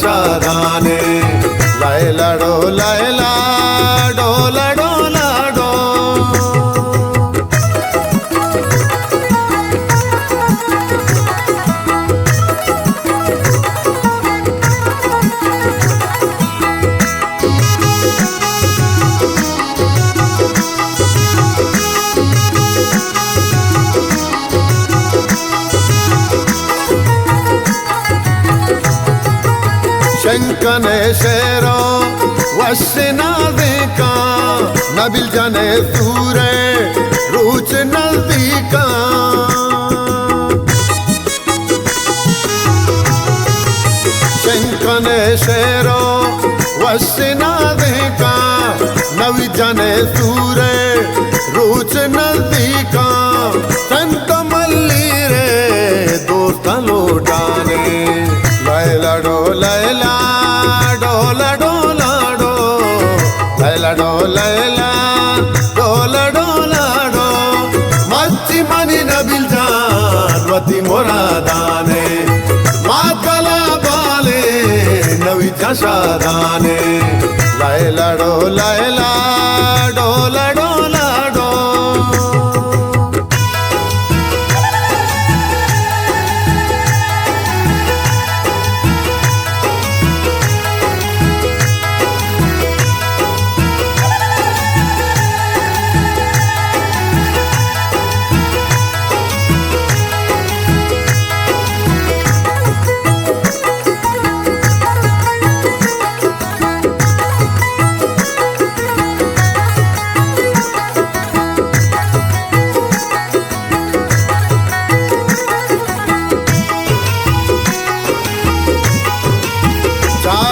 शादाने Laila dough Laila डोला डोला dough. शंकने शेरो वशनादिका नबिल जाने सूरे रूच नजदीका। शंकने शेरो वशनादिका नबी जाने सूरे रूच नजदीका। संत मल्ली रे दोस्त लौटाने लैला डो लैला डोला डोला डो लैला डो लैला डोला डोला डो। मच्ची मनी नबिल जान वती मुरादाने मातला बाले नवी शादाने लैला डो लैला डोला डोला डो।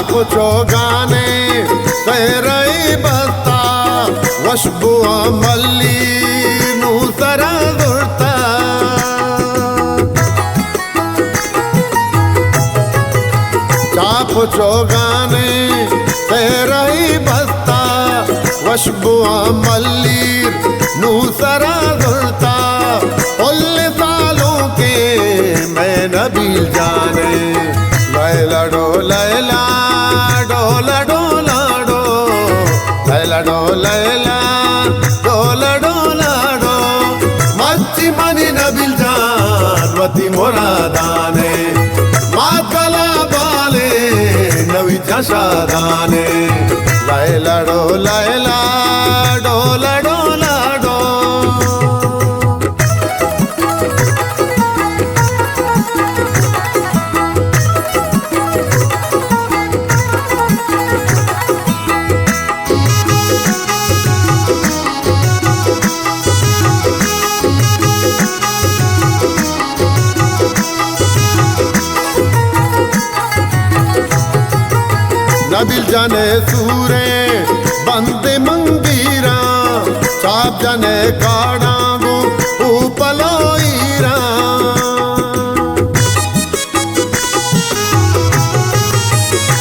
कुछो गाने तेरई बता वशबुआ मल्ली नू सरा दुरता। कुछो गाने तेरई बता वशबुआ मल्ली नू सरा दुरता। उल्ले सालों के मैं नबील जाने लैला डो लैला डोला डोला डो लैला डो लैला डोला डोला डो। मच्ची मनी नबिल जान वती मुरादाने मातला बाले नवी शादाने लैला डो लैला डोला डोला डो। नबिल जाने सूरे बंदे मंदीरा चाप जाने काड़ागो ऊपलोईरा।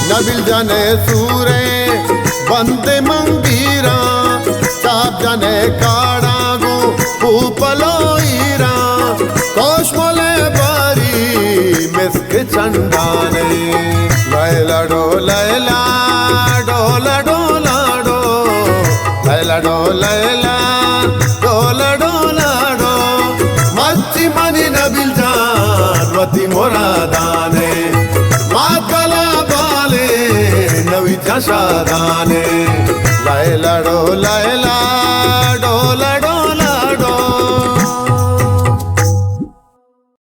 नबिल जाने सूरे बंदे मंदीरा चाप जाने काड़ागो ऊपलोईरा। कोश मोले बारी मिस्क चंडाने लैला डो लैला डोला डोला डो लैला डो लैला डोला डोला डो। मच्ची मनी नबिल जान वती मुरादाने मातला बाले नवी शादाने लैला डो लैला